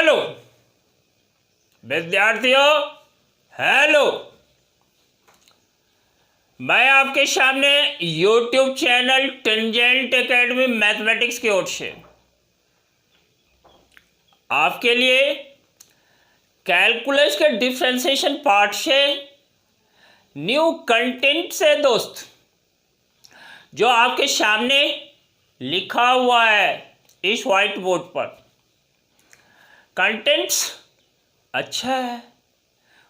Hello विद्यार्थियों, hello. मैं आपके सामने YouTube channel tangent academy mathematics की ओर से आपके लिए कैलकुलस के डिफरेंशिएशन पार्ट से न्यू कंटेंट से दोस्त, जो आपके सामने लिखा हुआ है इस व्हाइट बोर्ड पर। कंटेंट्स अच्छा है,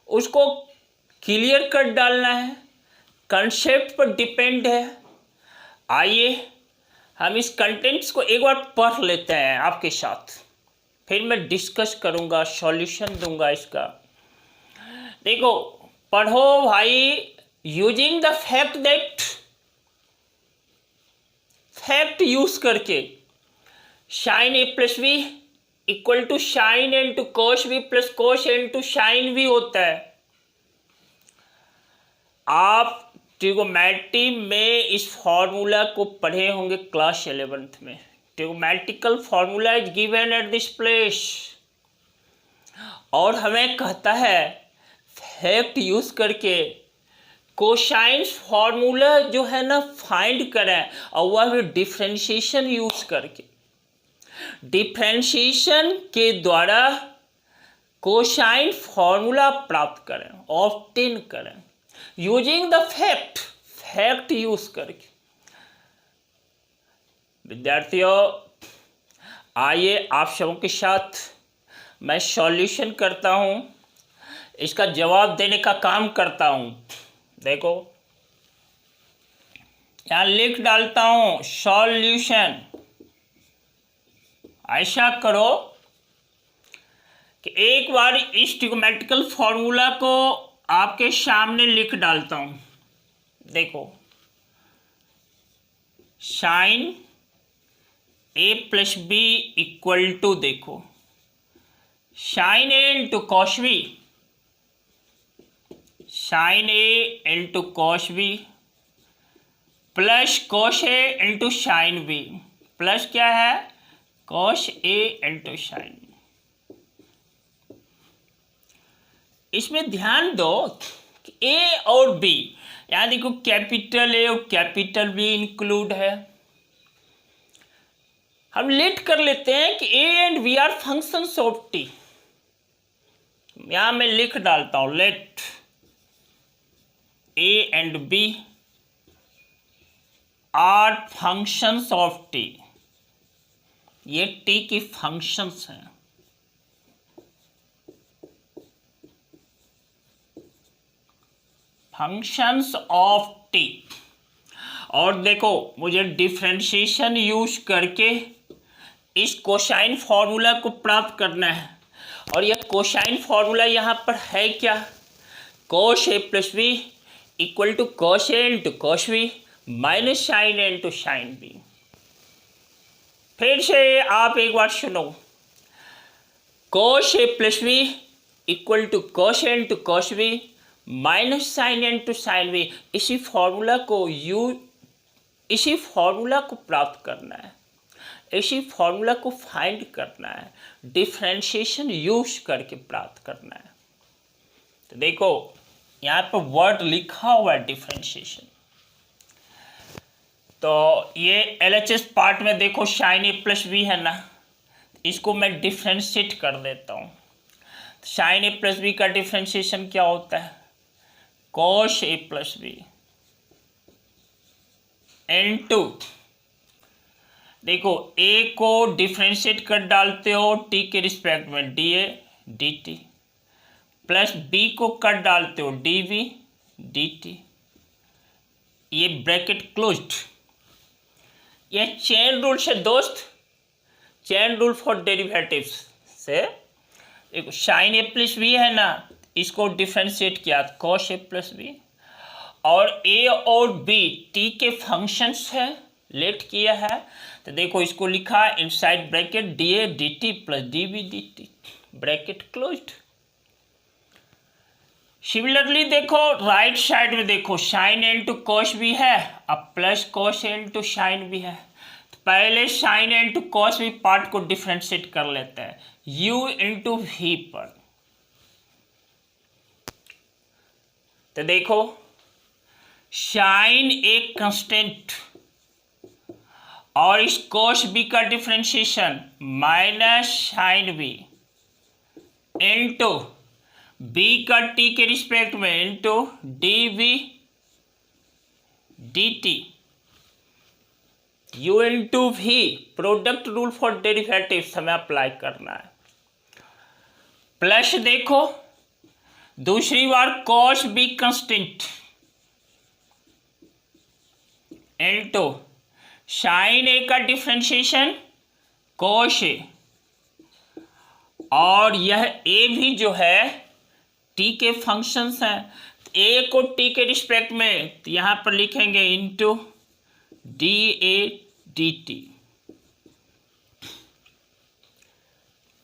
उसको क्लियर कर डालना है, कंसेप्ट पर डिपेंड है। आइए हम इस कंटेंट्स को एक बार पढ़ लेते हैं आपके साथ, फिर मैं डिस्कस करूंगा, सॉल्यूशन दूंगा इसका। देखो, पढ़ो भाई। यूजिंग द फैक्ट यूज करके sine A plus B equal to sine A into cos B plus cos A into sine B होता है। आप ट्रिगोमेट्री में इस फॉर्मूला को पढ़े होंगे क्लास 11th में। Trigonometrical formula is given at this place, और हमें कहता है फैक्ट यूज करके कोसाइन फॉर्मूला जो है ना फाइंड करें, और वह भी डिफरेंशिएशन यूज करके। डिफरेंशिएशन के द्वारा कोसाइन फॉर्मूला प्राप्त करें, ऑब्टेन करें यूजिंग द फैक्ट यूज करके। विद्यार्थियों, आइए आप सबों के साथ मैं सॉल्यूशन करता हूं, इसका जवाब देने का काम करता हूं। देखो, यहां लिख डालता हूं सॉल्यूशन। ऐसा करो कि एक बार इस ट्रिगोमेट्रिकल फॉर्मूला को आपके सामने लिख डालता हूं। देखो, sine A plus B equal to, देखो sine A into cos B, sine A into cos B plus cos A into sine B plus क्या है, कॉस ए इंटू साइन। इसमें ध्यान दो कि ए और बी, यहाँ देखो कैपिटल ए और कैपिटल बी इंक्लूड है। हम लेट कर लेते हैं कि A and B are functions of T. यहां मैं लिख डालता हूं let A and B are functions of T. ये टी की फंक्शंस हैं। Functions of T. और देखो, मुझे डिफरेंशिएशन यूज करके इस कोसाइन फॉर्मूला को प्राप्त करना है, और यह कोसाइन फॉर्मूला यहाँ पर है क्या, cos A plus B equal to cos A into cos B minus sine A into sine B. फिर से आप एक बार सुनो, cos A plus B equal to cos A into cos B minus sine A into sine B. इसी formula को प्राप्त करना है, इसी फॉर्मूला को फाइंड करना है, डिफरेंशिएशन यूज करके प्राप्त करना है। तो देखो, यहाँ पर वर्ड लिखा हुआ है डिफरेंशिएशन। तो ये LHS पार्ट में देखो साइन ए प्लस बी है ना, इसको मैं डिफरेंशिएट कर देता हूँ। साइन ए प्लस बी का डिफरेंशिएशन क्या होता है, cos A plus B into, देखो ए को डिफरेंशिएट कर डालते हो टी के रिस्पेक्ट में, D A D T, plus B को कर डालते हो डी बी डी टी। ये ब्रैकेट क्लोज्ड। ये चेन रूल से दोस्त, चेन रूल फॉर डेरिवेटिव्स से, देखो साइन ए प्लस बी है ना, इसको डिफरेंशिएट किया कॉस ए प्लस बी, और ए और बी टी के फंक्शंस है, लेट किया है। तो देखो, इसको लिखा inside bracket D A D T plus D B D T, bracket closed. Similarly देखो, राइट साइड में देखो sine A into cos B है, अब plus cos A into sine B है। तो पहले sine A into cos B part को differentiate कर लेते हैं u इंटू वी पर। तो देखो साइन एक कांस्टेंट और इस cos b का differentiation minus sine b into b का t के रिस्पेक्ट में into dv dt u into v product rule for derivatives हमें अप्लाई करना है। प्लस देखो दूसरी बार cos b constant into sine A का डिफ्रेंशिएशन cos ए और यह ए भी जो है टी के फंक्शंस हैं, ए को टी के रिस्पेक्ट में यहां पर लिखेंगे into D A D T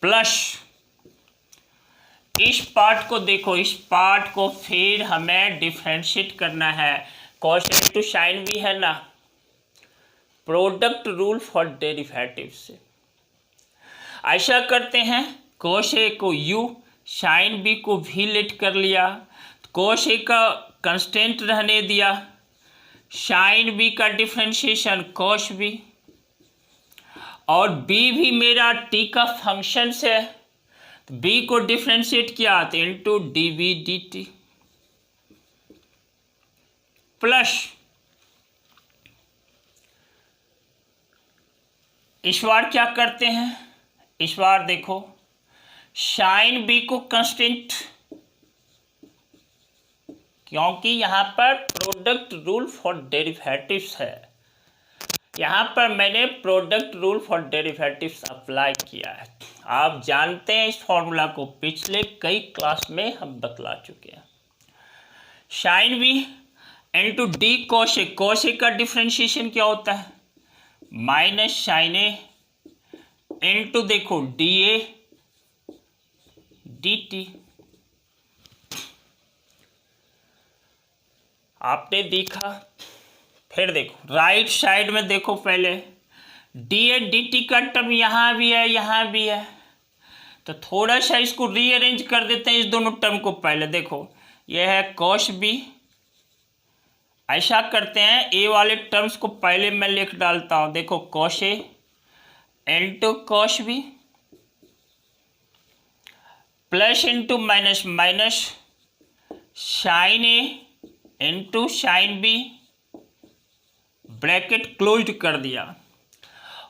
plus इस पार्ट को देखो, इस पार्ट को फिर हमें डिफ्रेंशिएट करना है। cos इंटू साइन भी है ना, प्रोडक्ट रूल फॉर डेरिवेटिव से ऐसा करते हैं। cos ए को u साइन बी को भी लेट कर लिया, cos ए का कांस्टेंट रहने दिया, साइन बी का डिफ्रेंशिएशन cos बी और b भी मेरा t का फंक्शन है, b को डिफ्रेंशिएट किया तो into D V D T plus इस बार क्या करते हैं, इस बार देखो साइन बी को कांस्टेंट, क्योंकि यहाँ पर प्रोडक्ट रूल फॉर डेरिवेटिव्स है, यहाँ पर मैंने product rule for derivatives apply किया है। आप जानते हैं इस फॉर्मूला को, पिछले कई क्लास में हम बतला चुके हैं। Sine B into D cos A, cos A का डिफ्रेंशिएशन क्या होता है माइनस साइन ए इंटू देखो डी ए डी टी। आपने देखा, फिर देखो राइट साइड में देखो, पहले डी ए डी टी का टर्म यहाँ भी है यहाँ भी है, तो थोड़ा सा इसको रीअरेंज कर देते हैं इस दोनों टर्म को। पहले देखो यह है cos b, ऐसा करते हैं ए वाले टर्म्स को पहले मैं लिख डालता हूँ। देखो cos A into cos b plus into minus minus sine A into sine B bracket closed कर दिया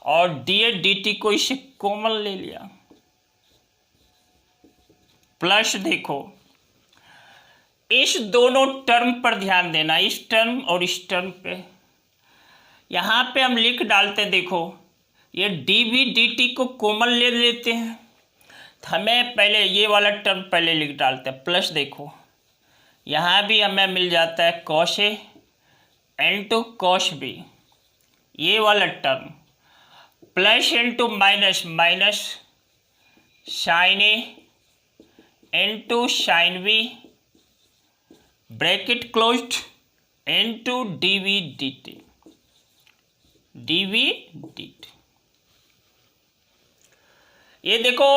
और डी ए डी टी को इसे कॉमन ले लिया प्लस देखो इस दोनों टर्म पर ध्यान देना, इस टर्म और इस टर्म पे यहाँ पे हम लिख डालते हैं। देखो ये डी वी डी टी को कॉमन ले लेते हैं, हमें पहले ये वाला टर्म पहले लिख डालते हैं प्लस देखो यहाँ भी हमें मिल जाता है cos A into cos B, ये वाला term plus into minus minus sine A into sine B bracket closed into D V D T D V D T. ये देखो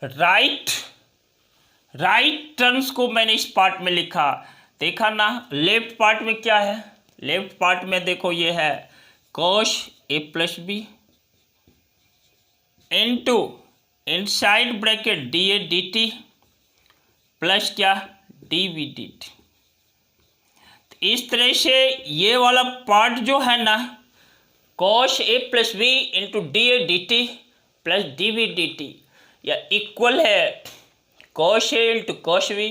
राइट टर्म्स को मैंने इस पार्ट में लिखा, देखा ना। लेफ्ट पार्ट में क्या है, लेफ्ट पार्ट में देखो ये है cos A plus B into inside bracket D A D T plus क्या डी वी डी टी। इस तरह से ये वाला पार्ट जो है ना cos A plus B into D A D T plus D V D T या इक्वल है cos A into cos B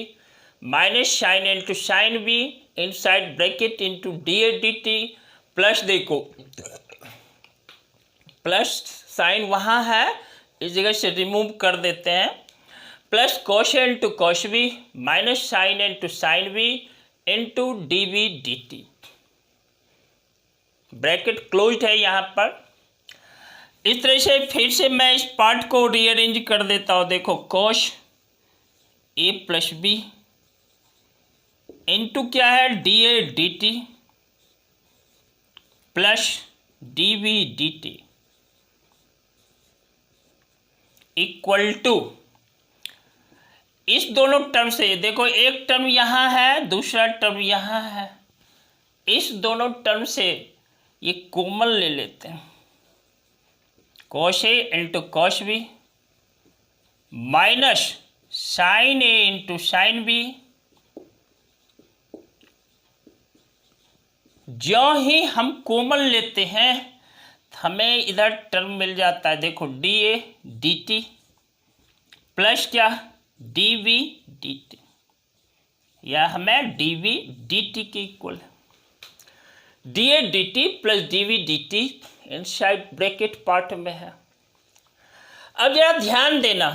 minus sine into sine B inside bracket into D A D T plus देखो plus sine वहाँ है, इस जगह से remove कर देते हैं, plus cos A into cos B minus sine into sine B into D V D T bracket closed है यहाँ पर। इस तरह से फिर से मैं इस पार्ट को रीअरेंज कर देता हूँ। देखो cos A plus B into क्या है D A D T plus D V D T equal to, इस दोनों टर्म से देखो, एक टर्म यहाँ है, दूसरा टर्म यहाँ है, इस दोनों टर्म से ये कॉमन ले लेते हैं, cos A into cos B minus sine A into sine B. जो ही हम कॉमन लेते हैं हमें इधर टर्म मिल जाता है, देखो D A D T plus क्या डी वी डी टी, या हमें डी वी डी टी के equal D A D T plus D V D T inside bracket part में है। अब जरा ध्यान देना,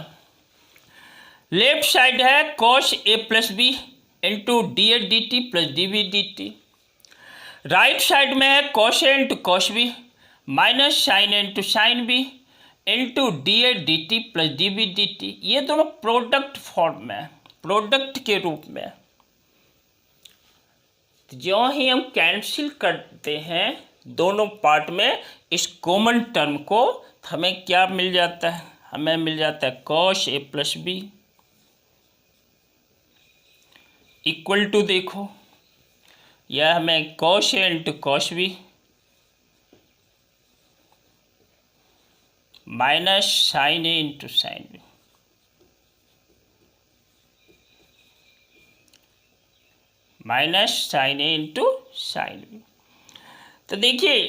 लेफ्ट साइड है cos A plus B into D A D T plus D V D T, right side में है cos A into cos B minus sine A into sine B into D A D T plus D B D T. ये दोनों product form में, product के रूप में। जो ही हम कैंसिल करते हैं दोनों पार्ट में इस कॉमन टर्म को, हमें क्या मिल जाता है, हमें मिल जाता है cos A plus B equal to, देखो यह हमें cos A into cos B minus sine A into sine B. Minus sine A into sine B. तो देखिए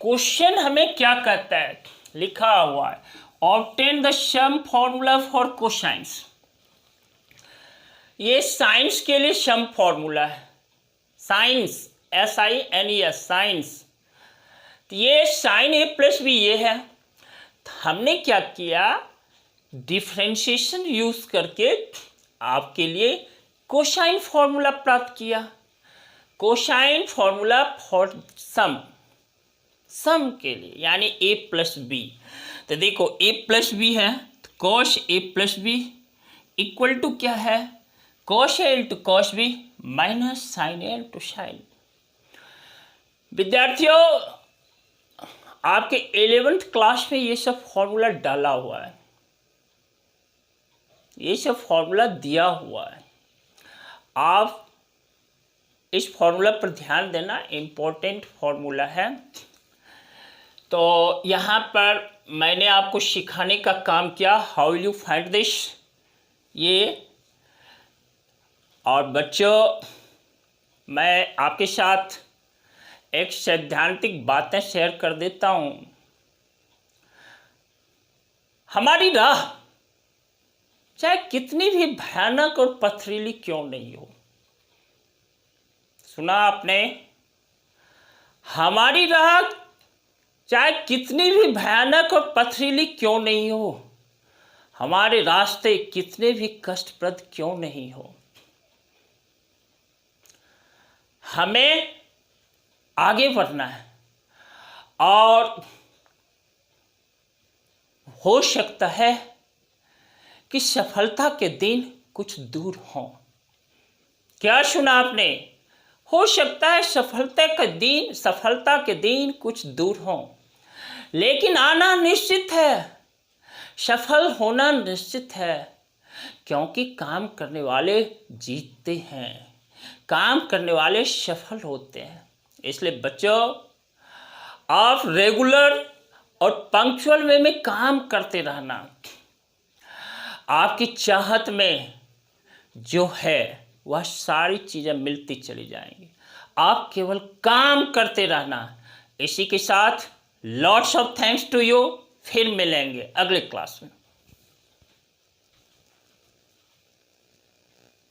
क्वेश्चन हमें क्या कहता है, लिखा हुआ है obtain the sum formula for cosines. ये साइंस के लिए सम फॉर्मूला है, साइंस SINES साइंस। तो ये साइन ए प्लस बी ये है, तो हमने क्या किया, डिफ्रेंशिएशन यूज करके आपके लिए कोसाइन फॉर्मूला प्राप्त किया। कोसाइन फॉर्मूला फॉर सम के लिए, यानी a प्लस बी। तो देखो a प्लस बी है तो cos a plus B equal to क्या है, cos A into cos B minus sine A into sine. विद्यार्थियों आपके 11th क्लास में ये सब फॉर्मूला डाला हुआ है, ये सब फॉर्मूला दिया हुआ है, आप इस फॉर्मूला पर ध्यान देना, इम्पोर्टेंट फॉर्मूला है। तो यहाँ पर मैंने आपको सिखाने का काम किया, how will you find this ये। और बच्चों मैं आपके साथ एक सैद्धांतिक बातें शेयर कर देता हूँ। हमारी राह चाहे कितनी भी भयानक और पथरीली क्यों नहीं हो, सुना आपने, हमारी राह चाहे कितनी भी भयानक और पथरीली क्यों नहीं हो, हमारे रास्ते कितने भी कष्टप्रद क्यों नहीं हो, हमें आगे बढ़ना है। और हो सकता है कि सफलता के दिन कुछ दूर हों। क्या सुना आपने, हो सकता है सफलता के दिन कुछ दूर हों, लेकिन आना निश्चित है, सफल होना निश्चित है, क्योंकि काम करने वाले जीतते हैं, काम करने वाले सफल होते हैं। इसलिए बच्चों आप रेगुलर और पंक्चुअल वे में काम करते रहना। आपकी चाहत में जो है वह सारी चीज़ें मिलती चली जाएंगी, आप केवल काम करते रहना। इसी के साथ lots of thanks to you, फिर मिलेंगे अगले क्लास में।